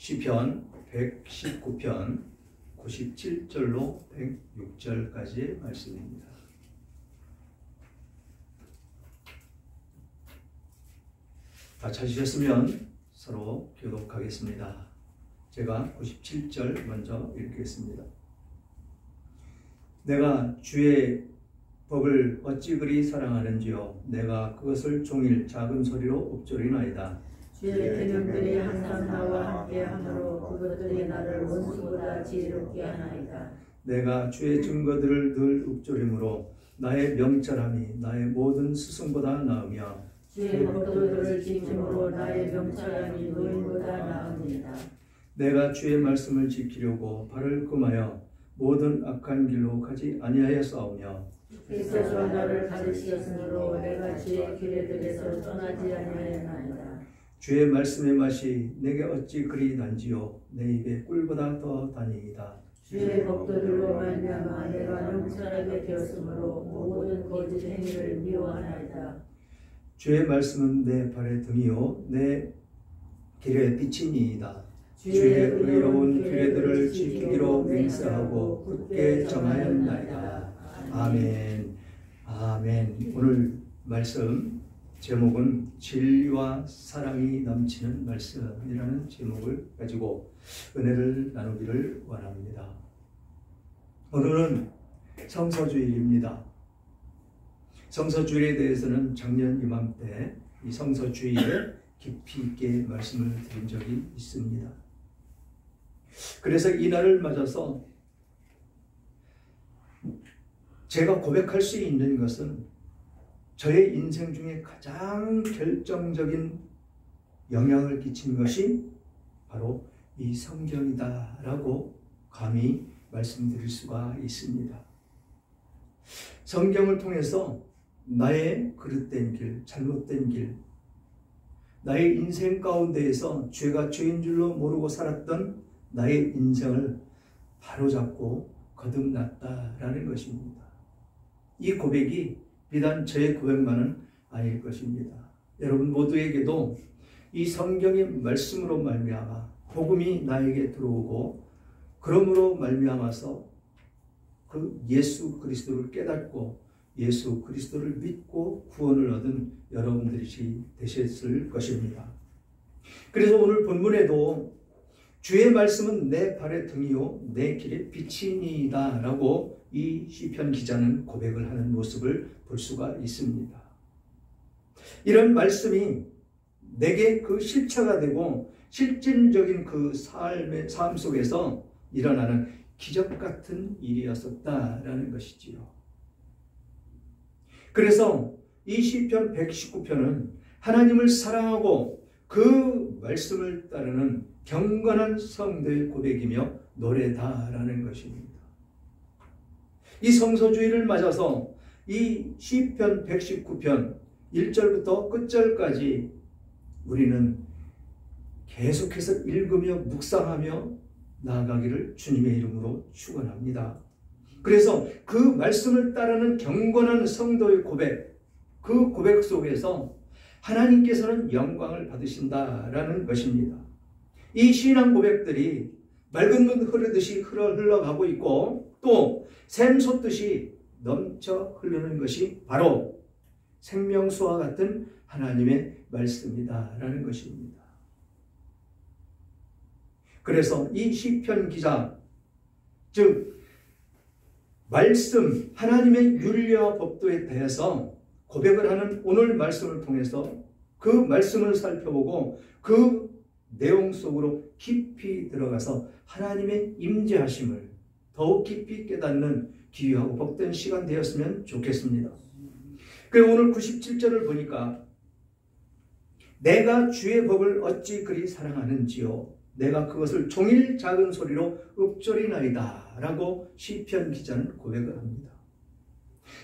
시편 119편 97절로 106절까지의 말씀입니다. 다 찾으셨으면 서로 교독하겠습니다. 제가 97절 먼저 읽겠습니다. 내가 주의 법을 어찌 그리 사랑하는지요. 내가 그것을 종일 작은 소리로 읊조리나이다. 주의 계명들이 항상 나와 함께하므로 그것들이 나를 원수보다 지혜롭게 하나이다. 내가 주의 증거들을 늘 읊조림으로 나의 명철함이 나의 모든 스승보다 나으며 주의 법도들을 지킴으로 나의 명철함이 노인보다 나으니이다. 내가 주의 말씀을 지키려고 발을 금하여 모든 악한 길로 가지 아니하였사오며 주께서 나를 가르치셨으므로 내가 주의 규례들에서 떠나지 아니하였나이다. 주의 말씀의 맛이 내게 어찌 그리 단지요. 내 입에 꿀보다 더 다니이다. 주의 법도들로 말미암아 내가 명철하게 되었으므로 모든 거짓 행위를 미워하나이다. 주의 말씀은 내 발의 등이요 내 길의 빛이니이다. 주의 의로운 규례들을 지키기로 맹세하고 굳게 정하였나이다. 아멘. 아멘. 오늘 말씀 제목은 진리와 사랑이 넘치는 말씀이라는 제목을 가지고 은혜를 나누기를 원합니다. 오늘은 성서주일입니다. 성서주일에 대해서는 작년 이맘때 이 성서주일에 깊이 있게 말씀을 드린 적이 있습니다. 그래서 이 날을 맞아서 제가 고백할 수 있는 것은 저의 인생 중에 가장 결정적인 영향을 끼친 것이 바로 이 성경이다라고 감히 말씀드릴 수가 있습니다. 성경을 통해서 나의 그릇된 길, 잘못된 길, 나의 인생 가운데에서 죄가 죄인 줄로 모르고 살았던 나의 인생을 바로잡고 거듭났다라는 것입니다. 이 고백이 비단 저의 고백만은 아닐 것입니다. 여러분 모두에게도 이 성경의 말씀으로 말미암아 복음이 나에게 들어오고 그러므로 말미암아서 그 예수 그리스도를 깨닫고 예수 그리스도를 믿고 구원을 얻은 여러분들이 되셨을 것입니다. 그래서 오늘 본문에도 주의 말씀은 내 발의 등이요 내 길의 빛이니이다 라고 이 시편 기자는 고백을 하는 모습을 볼 수가 있습니다. 이런 말씀이 내게 그 실체가 되고 실질적인 그 삶 속에서 일어나는 기적 같은 일이었었다라는 것이지요. 그래서 이 시편 119편은 하나님을 사랑하고 그 말씀을 따르는 경건한 성도의 고백이며 노래다라는 것입니다. 이 성서주의를 맞아서 이 시편 119편 1절부터 끝절까지 우리는 계속해서 읽으며 묵상하며 나아가기를 주님의 이름으로 축원합니다. 그래서 그 말씀을 따르는 경건한 성도의 고백, 그 고백 속에서 하나님께서는 영광을 받으신다라는 것입니다. 이 신앙 고백들이 맑은 물 흐르듯이 흘러가고 있고 또 샘 솟듯이 넘쳐 흐르는 것이 바로 생명수와 같은 하나님의 말씀이다라는 것입니다. 그래서 이 시편 기자, 즉 말씀, 하나님의 윤리와 법도에 대해서 고백을 하는 오늘 말씀을 통해서 그 말씀을 살펴보고 그 내용 속으로 깊이 들어가서 하나님의 임재하심을 더욱 깊이 깨닫는 기유하고 복된 시간 되었으면 좋겠습니다. 그리고 오늘 97절을 보니까 내가 주의 법을 어찌 그리 사랑하는지요. 내가 그것을 종일 작은 소리로 읊조리나이다 라고 시편 기자는 고백을 합니다.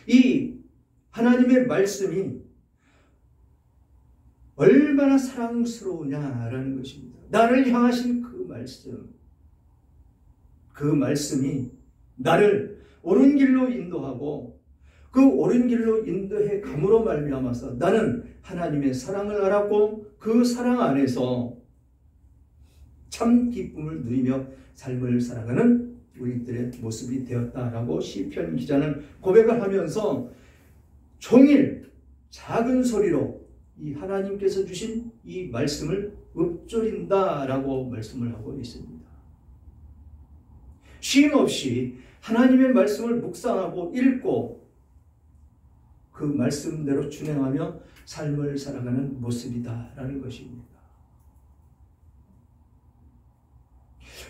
이 하나님의 말씀이 얼마나 사랑스러우냐라는 것입니다. 나를 향하신 그 말씀, 그 말씀이 나를 옳은 길로 인도하고 그 옳은 길로 인도해 감으로 말미암아서 나는 하나님의 사랑을 알았고 그 사랑 안에서 참 기쁨을 누리며 삶을 살아가는 우리들의 모습이 되었다라고 시편 기자는 고백을 하면서 종일 작은 소리로 이 하나님께서 주신 이 말씀을 읊조린다라고 말씀을 하고 있습니다. 쉼 없이 하나님의 말씀을 묵상하고 읽고 그 말씀대로 준행하며 삶을 살아가는 모습이다라는 것입니다.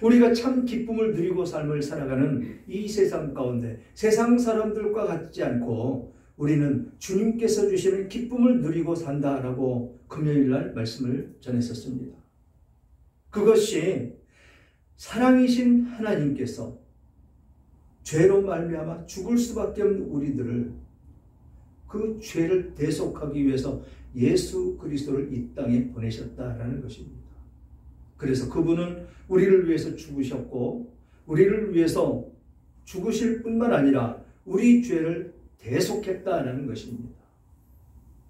우리가 참 기쁨을 누리고 삶을 살아가는 이 세상 가운데 세상 사람들과 같지 않고 우리는 주님께서 주시는 기쁨을 누리고 산다라고 금요일날 말씀을 전했었습니다. 그것이 사랑이신 하나님께서 죄로 말미암아 죽을 수밖에 없는 우리들을 그 죄를 대속하기 위해서 예수 그리스도를 이 땅에 보내셨다라는 것입니다. 그래서 그분은 우리를 위해서 죽으셨고 우리를 위해서 죽으실 뿐만 아니라 우리 죄를 대속했다라는 것입니다.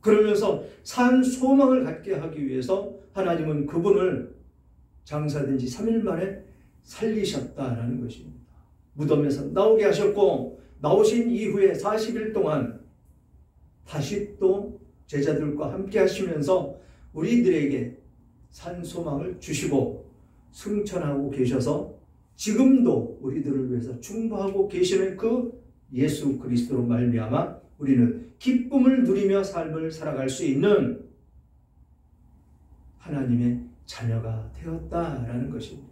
그러면서 산 소망을 갖게 하기 위해서 하나님은 그분을 장사된 지 3일 만에 살리셨다라는 것입니다. 무덤에서 나오게 하셨고 나오신 이후에 40일 동안 다시 또 제자들과 함께 하시면서 우리들에게 산 소망을 주시고 승천하고 계셔서 지금도 우리들을 위해서 충고하고 계시는 그 예수 그리스도로 말미암아 우리는 기쁨을 누리며 삶을 살아갈 수 있는 하나님의 자녀가 되었다라는 것입니다.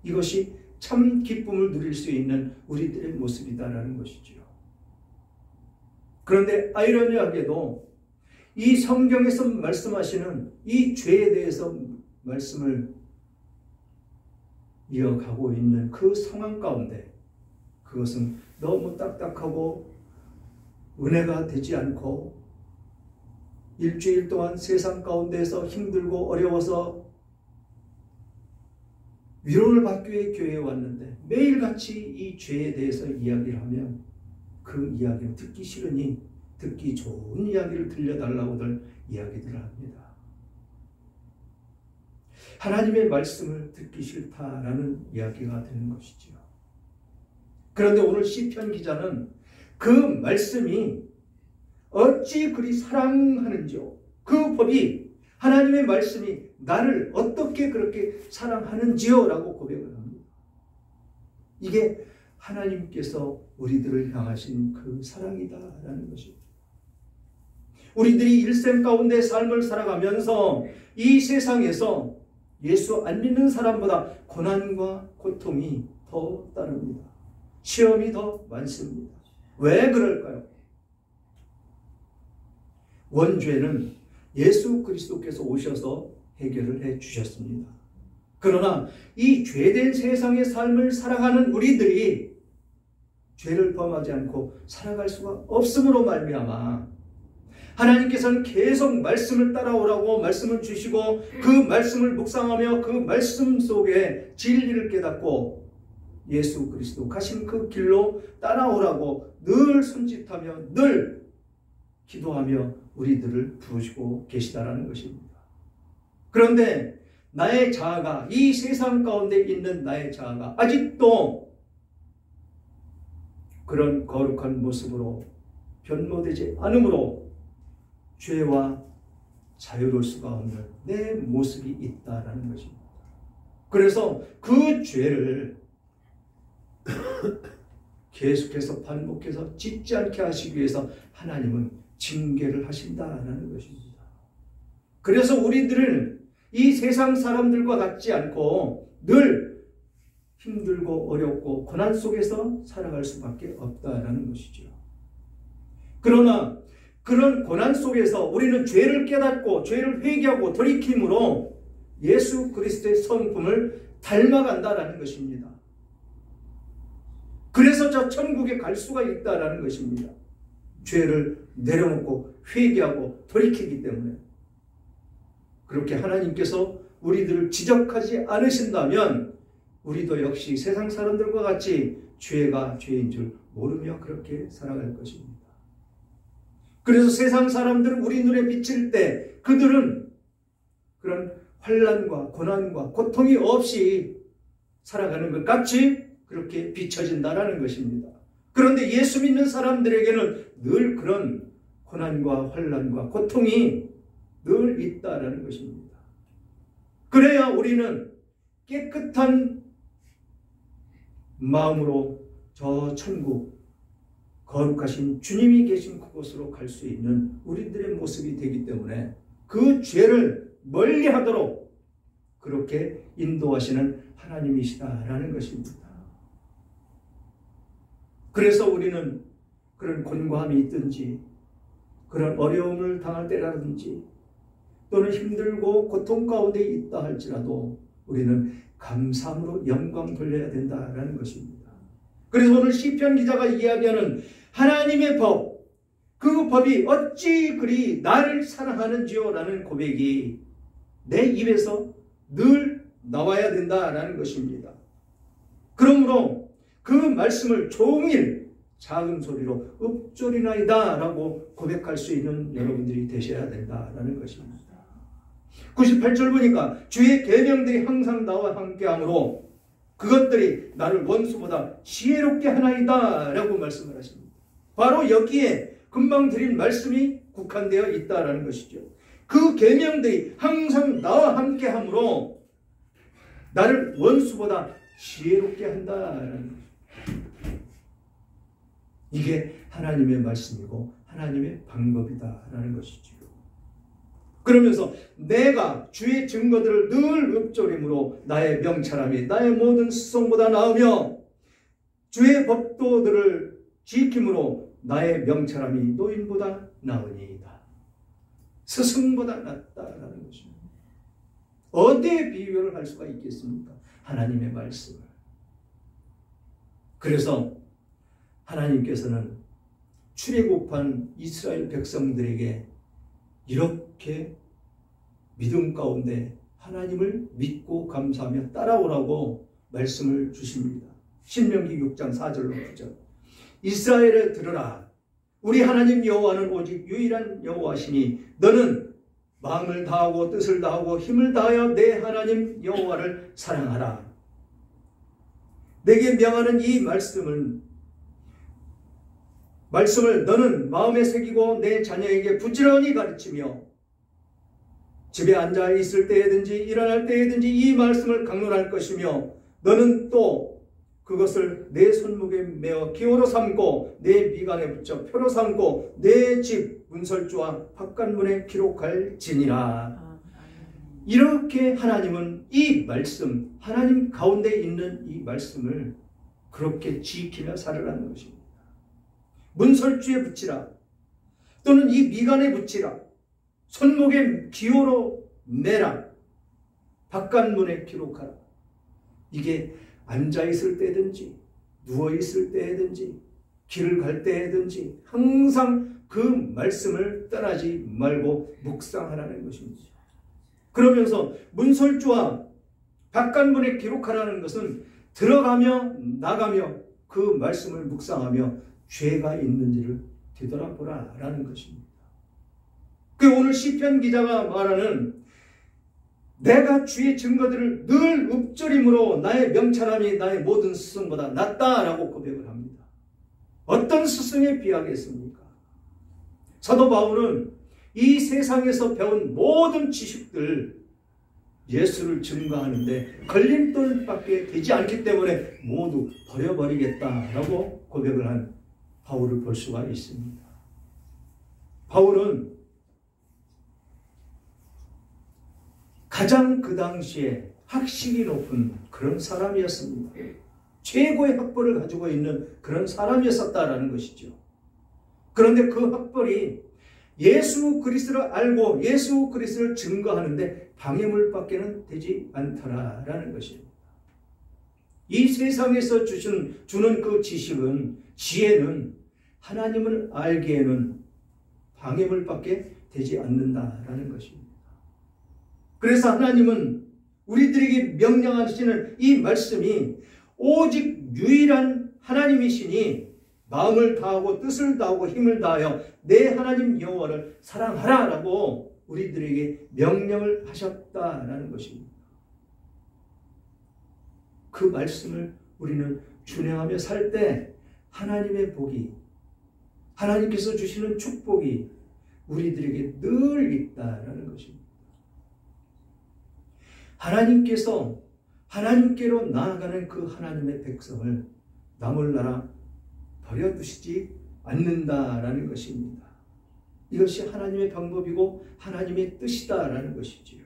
이것이 참 기쁨을 누릴 수 있는 우리들의 모습이다라는 것이지요. 그런데 아이러니하게도 이 성경에서 말씀하시는 이 죄에 대해서 말씀을 이어가고 있는 그 상황 가운데 그것은 너무 딱딱하고 은혜가 되지 않고 일주일 동안 세상 가운데서 힘들고 어려워서 위로를 받기 위해 교회에 왔는데 매일같이 이 죄에 대해서 이야기를 하면 그 이야기를 듣기 싫으니 듣기 좋은 이야기를 들려달라고들 이야기들을 합니다. 하나님의 말씀을 듣기 싫다라는 이야기가 되는 것이지요. 그런데 오늘 시편 기자는 그 말씀이 어찌 그리 사랑하는지요. 그 법이 하나님의 말씀이 나를 어떻게 그렇게 사랑하는지요 라고 고백을 합니다. 이게 하나님께서 우리들을 향하신 그 사랑이다라는 것입니다. 우리들이 일생 가운데 삶을 살아가면서 이 세상에서 예수 안 믿는 사람보다 고난과 고통이 더 따릅니다. 시험이 더 많습니다. 왜 그럴까요? 원죄는 예수 그리스도께서 오셔서 해결을 해 주셨습니다. 그러나 이 죄된 세상의 삶을 살아가는 우리들이 죄를 범하지 않고 살아갈 수가 없음으로 말미암아 하나님께서는 계속 말씀을 따라오라고 말씀을 주시고 그 말씀을 묵상하며 그 말씀 속에 진리를 깨닫고 예수 그리스도 가신 그 길로 따라오라고 늘 손짓하며 늘 기도하며 우리들을 부르시고 계시다라는 것입니다. 그런데 나의 자아가 이 세상 가운데 있는 나의 자아가 아직도 그런 거룩한 모습으로 변모되지 않으므로 죄와 자유로울 수가 없는 내 모습이 있다라는 것입니다. 그래서 그 죄를 계속해서 반복해서 짓지 않게 하시기 위해서 하나님은 징계를 하신다라는 것입니다. 그래서 우리들은 이 세상 사람들과 같지 않고 늘 힘들고 어렵고 고난 속에서 살아갈 수밖에 없다라는 것이죠. 그러나 그런 고난 속에서 우리는 죄를 깨닫고 죄를 회개하고 돌이킴으로 예수 그리스도의 성품을 닮아간다라는 것입니다. 그래서 저 천국에 갈 수가 있다라는 것입니다. 죄를 내려놓고 회개하고 돌이키기 때문에. 그렇게 하나님께서 우리들을 지적하지 않으신다면 우리도 역시 세상 사람들과 같이 죄가 죄인 줄 모르며 그렇게 살아갈 것입니다. 그래서 세상 사람들은 우리 눈에 비칠 때 그들은 그런 환난과 고난과 고통이 없이 살아가는 것 같이 그렇게 비춰진다라는 것입니다. 그런데 예수 믿는 사람들에게는 늘 그런 고난과 환난과 고통이 늘 있다라는 것입니다. 그래야 우리는 깨끗한 마음으로 저 천국 거룩하신 주님이 계신 그곳으로 갈 수 있는 우리들의 모습이 되기 때문에 그 죄를 멀리하도록 그렇게 인도하시는 하나님이시다라는 것입니다. 그래서 우리는 그런 곤고함이 있든지 그런 어려움을 당할 때라든지 또는 힘들고 고통 가운데 있다 할지라도 우리는 감사함으로 영광 돌려야 된다라는 것입니다. 그래서 오늘 시편 기자가 이야기하는 하나님의 법, 그 법이 어찌 그리 나를 사랑하는지요 라는 고백이 내 입에서 늘 나와야 된다라는 것입니다. 그러므로 그 말씀을 종일 작은 소리로 읊조리나이다 라고 고백할 수 있는 여러분들이 되셔야 된다라는 것입니다. 98절 보니까 주의 계명들이 항상 나와 함께하므로 그것들이 나를 원수보다 지혜롭게 하나이다 라고 말씀을 하십니다. 바로 여기에 금방 드린 말씀이 국한되어 있다라는 것이죠. 그 계명들이 항상 나와 함께하므로 나를 원수보다 지혜롭게 한다라는 것입니다. 이게 하나님의 말씀이고 하나님의 방법이다라는 것이죠. 그러면서 내가 주의 증거들을 늘 읊조림으로 나의 명철함이 나의 모든 수송보다 나으며 주의 법도들을 지킴으로 나의 명철함이 노인보다 나으니이다. 스승보다 낫다라는 것입니다. 어디에 비교를 할 수가 있겠습니까? 하나님의 말씀을. 그래서 하나님께서는 출애굽한 이스라엘 백성들에게 이렇게 믿음 가운데 하나님을 믿고 감사하며 따라오라고 말씀을 주십니다. 신명기 6장 4절로 9절. 이스라엘에 들으라. 우리 하나님 여호와는 오직 유일한 여호와시니 너는 마음을 다하고 뜻을 다하고 힘을 다하여 내 하나님 여호와를 사랑하라. 내게 명하는 이 말씀을 너는 마음에 새기고 내 자녀에게 부지런히 가르치며 집에 앉아 있을 때에든지 일어날 때에든지 이 말씀을 강론할 것이며 너는 또 그것을 내 손목에 메어 기호로 삼고 내 미간에 붙여 표로 삼고 내 집 문설주와 바깥문에 기록할지니라. 이렇게 하나님은 이 말씀, 하나님 가운데 있는 이 말씀을 그렇게 지키며 살으라는 것입니다. 문설주에 붙이라. 또는 이 미간에 붙이라. 손목에 기호로 매라. 바깥문에 기록하라. 이게 앉아있을 때든지 누워있을 때든지 길을 갈 때든지 항상 그 말씀을 떠나지 말고 묵상하라는 것입니다. 그러면서 문설주와 바깥문에 기록하라는 것은 들어가며 나가며 그 말씀을 묵상하며 죄가 있는지를 뒤돌아보라 라는 것입니다. 그 오늘 시편 기자가 말하는 내가 주의 증거들을 늘 읊조림으로 나의 명철함이 나의 모든 스승보다 낫다라고 고백을 합니다. 어떤 스승에 비하겠습니까? 사도 바울은 이 세상에서 배운 모든 지식들 예수를 증거하는데 걸림돌밖에 되지 않기 때문에 모두 버려버리겠다라고 고백을 한 바울을 볼 수가 있습니다. 바울은 가장 그 당시에 학식이 높은 그런 사람이었습니다. 최고의 학벌을 가지고 있는 그런 사람이었다라는 것이죠. 그런데 그 학벌이 예수 그리스도를 알고 예수 그리스도를 증거하는데 방해물밖에는 되지 않더라라는 것입니다. 이 세상에서 주는 그 지식은, 지혜는 하나님을 알기에는 방해물밖에 되지 않는다라는 것입니다. 그래서 하나님은 우리들에게 명령하시는 이 말씀이 오직 유일한 하나님이시니 마음을 다하고 뜻을 다하고 힘을 다하여 내 하나님 여호와를 사랑하라라고 우리들에게 명령을 하셨다라는 것입니다. 그 말씀을 우리는 준행하며 살 때 하나님의 복이, 하나님께서 주시는 축복이 우리들에게 늘 있다라는 것입니다. 하나님께로 나아가는 그 하나님의 백성을 나몰라라 버려두시지 않는다라는 것입니다. 이것이 하나님의 방법이고 하나님의 뜻이다라는 것이지요.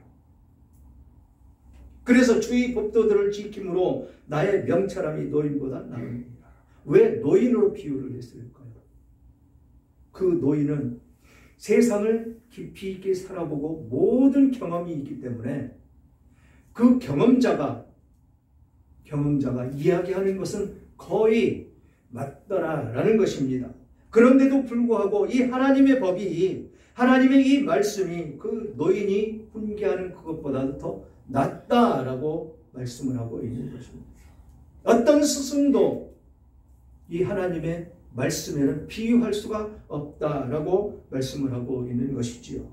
그래서 주의 법도들을 지킴으로 나의 명철함이 노인보다 나으니라. 왜 노인으로 비유를 했을까요? 그 노인은 세상을 깊이 있게 살아보고 모든 경험이 있기 때문에 그 경험자가 이야기하는 것은 거의 맞더라라는 것입니다. 그런데도 불구하고 이 하나님의 법이, 하나님의 이 말씀이 그 노인이 훈계하는 그것보다도 더 낫다라고 말씀을 하고 있는 것입니다. 어떤 스승도 이 하나님의 말씀에는 비유할 수가 없다라고 말씀을 하고 있는 것이지요.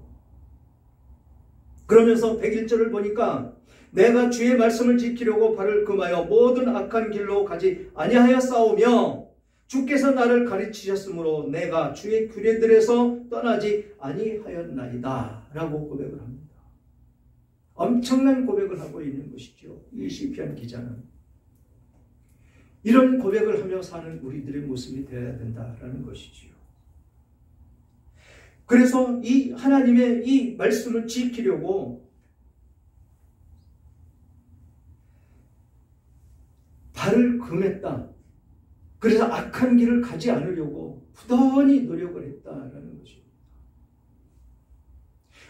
그러면서 101절을 보니까 내가 주의 말씀을 지키려고 발을 금하여 모든 악한 길로 가지 아니하였사오며 주께서 나를 가르치셨으므로 내가 주의 규례들에서 떠나지 아니하였나이다 라고 고백을 합니다. 엄청난 고백을 하고 있는 것이죠. 이 시편 기자는. 이런 고백을 하며 사는 우리들의 모습이 되어야 된다라는 것이지요. 그래서 이 하나님의 이 말씀을 지키려고 발을 금했다. 그래서 악한 길을 가지 않으려고 부단히 노력을 했다라는 것입니다.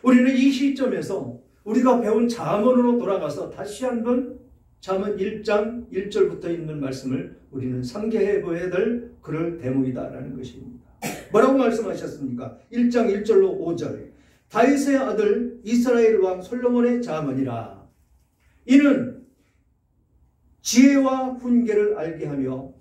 우리는 이 시점에서 우리가 배운 잠언으로 돌아가서 다시 한번 잠언 1장 1절부터 있는 말씀을 우리는 상기해 보아야 될 그럴 대목이다라는 것입니다. 뭐라고 말씀하셨습니까? 1장 1절로 5절. 다윗의 아들 이스라엘 왕 솔로몬의 잠언이라. 이는 지혜와 훈계를 알게 하며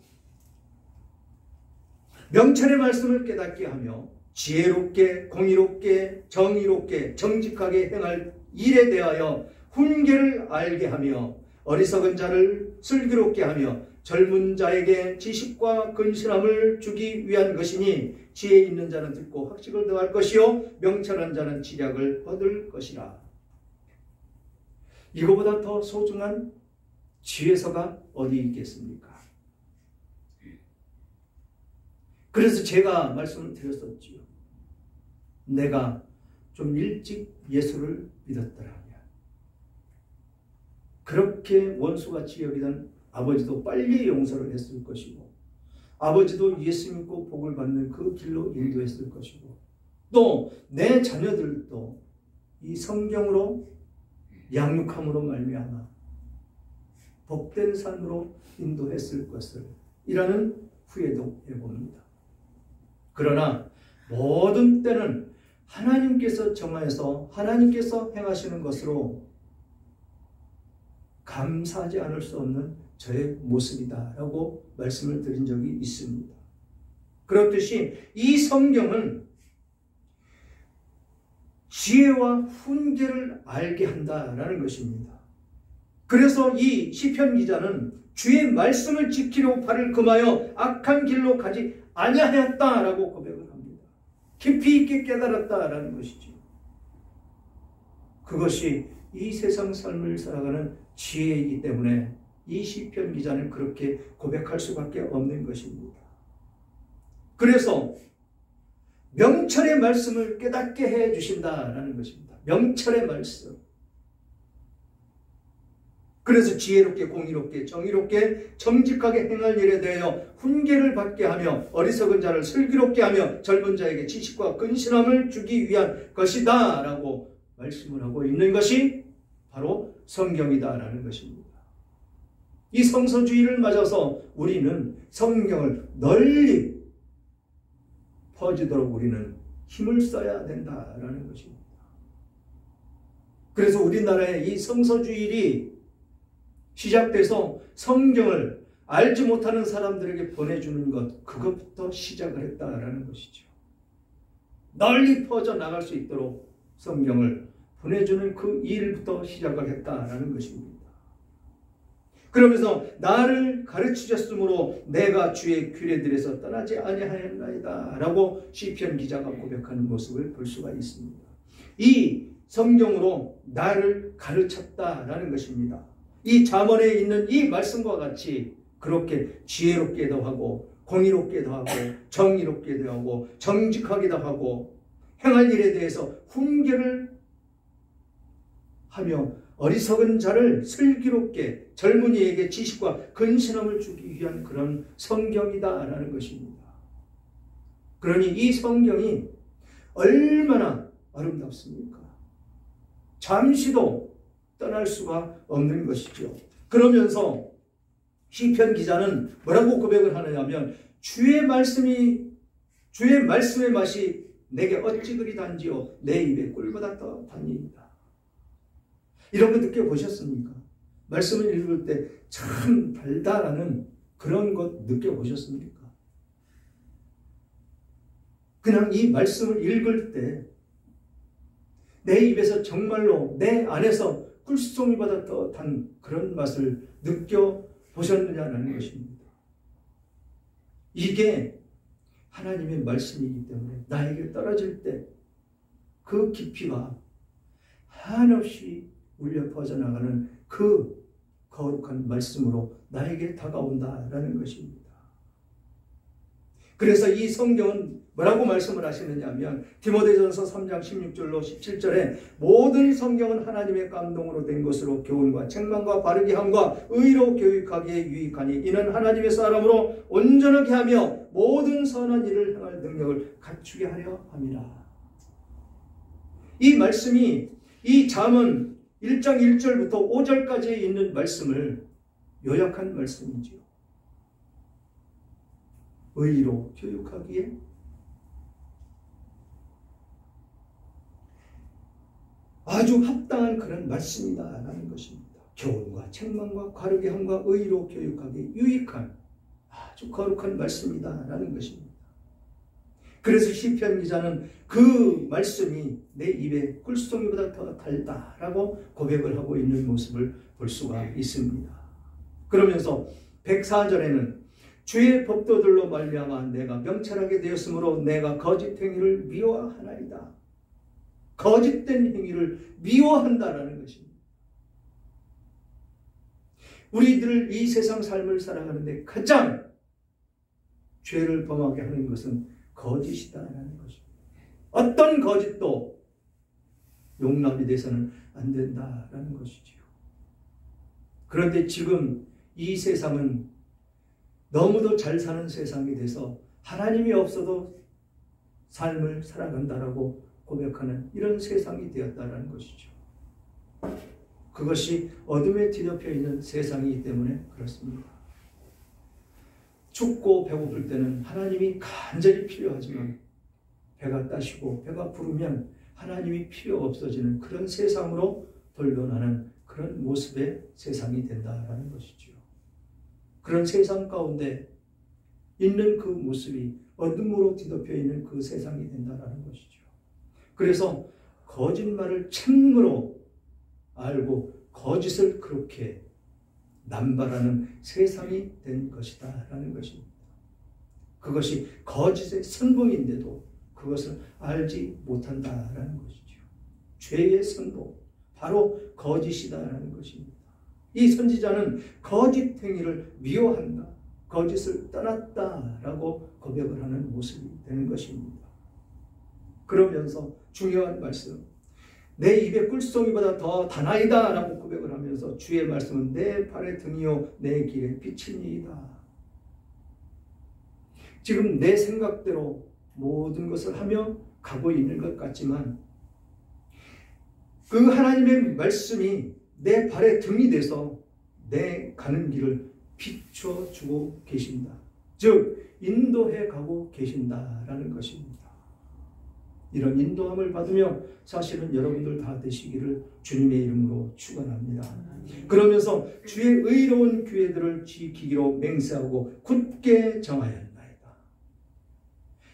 명철의 말씀을 깨닫게 하며 지혜롭게 공의롭게 정의롭게 정직하게 행할 일에 대하여 훈계를 알게 하며 어리석은 자를 슬기롭게 하며 젊은 자에게 지식과 근신함을 주기 위한 것이니 지혜 있는 자는 듣고 학식을 더할 것이요 명철한 자는 지략을 얻을 것이라. 이거보다 더 소중한 지혜서가 어디 있겠습니까? 그래서 제가 말씀을 드렸었지요. 내가 좀 일찍 예수를 믿었더라면 그렇게 원수같이 여기던 아버지도 빨리 용서를 했을 것이고 아버지도 예수 믿고 복을 받는 그 길로 인도했을 것이고 또 내 자녀들도 이 성경으로 양육함으로 말미암아 복된 삶으로 인도했을 것을 이라는 후회도 해봅니다. 그러나 모든 때는 하나님께서 정하여서 하나님께서 행하시는 것으로 감사하지 않을 수 없는 저의 모습이다라고 말씀을 드린 적이 있습니다. 그렇듯이 이 성경은 지혜와 훈계를 알게 한다라는 것입니다. 그래서 이 시편 기자는 주의 말씀을 지키려고 발을 금하여 악한 길로 가지 아니하였다라고 고백을 합니다. 깊이 있게 깨달았다라는 것이죠. 그것이 이 세상 삶을 살아가는 지혜이기 때문에 이 시편 기자는 그렇게 고백할 수밖에 없는 것입니다. 그래서 명철의 말씀을 깨닫게 해 주신다라는 것입니다. 명철의 말씀. 그래서 지혜롭게 공의롭게 정의롭게 정직하게 행할 일에 대하여 훈계를 받게 하며 어리석은 자를 슬기롭게 하며 젊은 자에게 지식과 근신함을 주기 위한 것이다 라고 말씀을 하고 있는 것이 바로 성경이다라는 것입니다. 이 성서주의를 맞아서 우리는 성경을 널리 퍼지도록 우리는 힘을 써야 된다라는 것입니다. 그래서 우리나라의 이 성서주의를 시작돼서 성경을 알지 못하는 사람들에게 보내주는 것, 그것부터 시작을 했다라는 것이죠. 널리 퍼져나갈 수 있도록 성경을 보내주는 그 일부터 시작을 했다라는 것입니다. 그러면서 나를 가르치셨으므로 내가 주의 규례들에서 떠나지 아니하였나이다 라고 시편 기자가 고백하는 모습을 볼 수가 있습니다. 이 성경으로 나를 가르쳤다라는 것입니다. 이 잠언에 있는 이 말씀과 같이 그렇게 지혜롭게도 하고 공의롭게도 하고 정의롭게도 하고 정직하게도 하고 행할 일에 대해서 훈계를 하며 어리석은 자를 슬기롭게 젊은이에게 지식과 근신함을 주기 위한 그런 성경이다라는 것입니다. 그러니 이 성경이 얼마나 아름답습니까? 잠시도 떠날 수가 없는 것이죠. 그러면서 시편 기자는 뭐라고 고백을 하느냐면 주의 말씀의 맛이 내게 어찌 그리 단지요 내 입에 꿀보다 더 단이다. 이런 거 느껴보셨습니까? 말씀을 읽을 때 참 달다라는 그런 것 느껴보셨습니까? 그냥 이 말씀을 읽을 때 내 입에서 정말로 내 안에서 꿀송이보다 더 단 그런 맛을 느껴보셨느냐는 것입니다. 이게 하나님의 말씀이기 때문에 나에게 떨어질 때 그 깊이가 한없이 울려 퍼져나가는 그 거룩한 말씀으로 나에게 다가온다라는 것입니다. 그래서 이 성경은 뭐라고 말씀을 하시느냐 하면 디모데전서 3장 16절로 17절에 모든 성경은 하나님의 감동으로 된 것으로 교훈과 책망과 바르게 함과 의로 교육하기에 유익하니 이는 하나님의 사람으로 온전하게 하며 모든 선한 일을 행할 능력을 갖추게 하려 함이라. 이 말씀이 이 잠언 1장 1절부터 5절까지 있는 말씀을 요약한 말씀이지요. 의로 교육하기에 아주 합당한 그런 말씀이다라는 것입니다. 교훈과 책망과 바르게 함과 의로 교육하기에 유익한 아주 거룩한 말씀이다라는 것입니다. 그래서 시편 기자는 그 말씀이 내 입에 꿀송이보다 더 달다라고 고백을 하고 있는 모습을 볼 수가 있습니다. 그러면서 104절에는 주의 법도들로 말미암아 내가 명철하게 되었으므로 내가 거짓 행위를 미워하나이다. 거짓된 행위를 미워한다라는 것입니다. 우리들 이 세상 삶을 살아가는데 가장 죄를 범하게 하는 것은 거짓이다라는 것입니다. 어떤 거짓도 용납이 돼서는 안 된다라는 것이지요. 그런데 지금 이 세상은 너무도 잘 사는 세상이 돼서 하나님이 없어도 삶을 살아간다라고 고백하는 이런 세상이 되었다라는 것이죠. 그것이 어둠에 뒤덮여 있는 세상이기 때문에 그렇습니다. 춥고 배고플 때는 하나님이 간절히 필요하지만 배가 따시고 배가 부르면 하나님이 필요 없어지는 그런 세상으로 돌변하는 그런 모습의 세상이 된다라는 것이죠. 그런 세상 가운데 있는 그 모습이 어둠으로 뒤덮여 있는 그 세상이 된다라는 것이죠. 그래서 거짓말을 참으로 알고 거짓을 그렇게 남발하는 세상이 된 것이다 라는 것입니다. 그것이 거짓의 선봉인데도 그것을 알지 못한다라는 것이죠. 죄의 선봉, 바로 거짓이다라는 것입니다. 이 선지자는 거짓 행위를 미워한다, 거짓을 떠났다라고 고백을 하는 모습이 되는 것입니다. 그러면서 중요한 말씀, 내 입에 꿀송이보다 더 다나이다 라고 고백을 하면서 주의 말씀은 내 발의 등이요 내 길의 빛이니이다. 지금 내 생각대로 모든 것을 하며 가고 있는 것 같지만 그 하나님의 말씀이 내 발의 등이 돼서 내 가는 길을 비춰주고 계신다. 즉 인도해 가고 계신다라는 것입니다. 이런 인도함을 받으며 사실은 여러분들 다 되시기를 주님의 이름으로 축원합니다. 그러면서 주의 의로운 규례들을 지키기로 맹세하고 굳게 정하였나이다.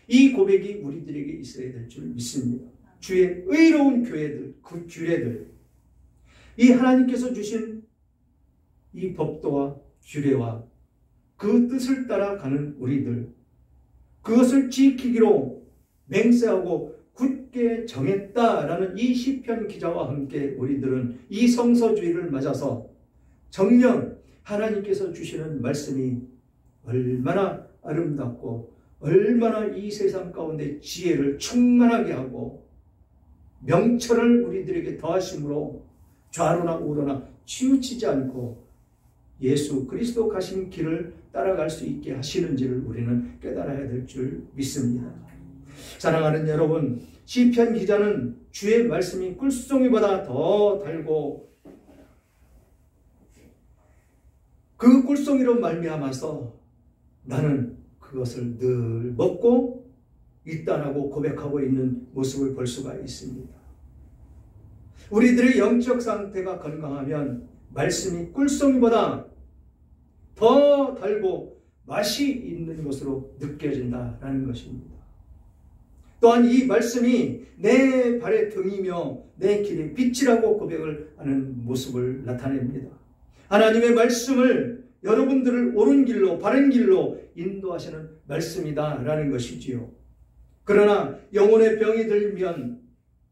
이 고백이 우리들에게 있어야 될 줄 믿습니다. 주의 의로운 교회들, 그 규례들, 이 하나님께서 주신 이 법도와 규례와 그 뜻을 따라가는 우리들, 그것을 지키기로 맹세하고 굳게 정했다라는 이 시편 기자와 함께 우리들은 이 성서주의를 맞아서 정녕 하나님께서 주시는 말씀이 얼마나 아름답고 얼마나 이 세상 가운데 지혜를 충만하게 하고 명철을 우리들에게 더하심으로 좌로나 우로나 치우치지 않고 예수 그리스도 가신 길을 따라갈 수 있게 하시는지를 우리는 깨달아야 될 줄 믿습니다. 사랑하는 여러분, 시편 기자는 주의 말씀이 꿀송이보다 더 달고 그 꿀송이로 말미암아서 나는 그것을 늘 먹고 있다라고 고백하고 있는 모습을 볼 수가 있습니다. 우리들의 영적 상태가 건강하면 말씀이 꿀송이보다 더 달고 맛이 있는 것으로 느껴진다라는 것입니다. 또한 이 말씀이 내 발의 등이며 내 길의 빛이라고 고백을 하는 모습을 나타냅니다. 하나님의 말씀을 여러분들을 옳은 길로, 바른 길로 인도하시는 말씀이다라는 것이지요. 그러나 영혼의 병이 들면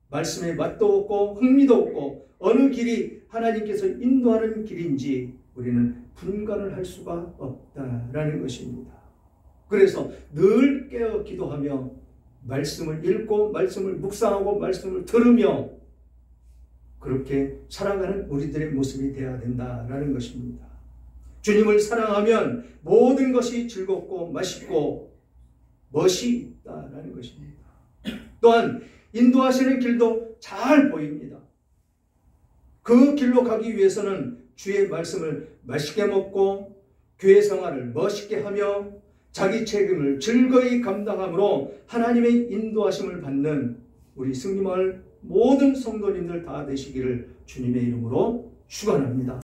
말씀에 맛도 없고 흥미도 없고 어느 길이 하나님께서 인도하는 길인지 우리는 분간을 할 수가 없다라는 것입니다. 그래서 늘 깨어 기도하며 말씀을 읽고 말씀을 묵상하고 말씀을 들으며 그렇게 살아가는 우리들의 모습이 되어야 된다라는 것입니다. 주님을 사랑하면 모든 것이 즐겁고 맛있고 멋이 있다라는 것입니다. 또한 인도하시는 길도 잘 보입니다. 그 길로 가기 위해서는 주의 말씀을 맛있게 먹고 교회 생활을 멋있게 하며 자기 책임을 즐거이 감당함으로 하나님의 인도하심을 받는 우리 승리마을 모든 성도님들 다 되시기를 주님의 이름으로 축원합니다.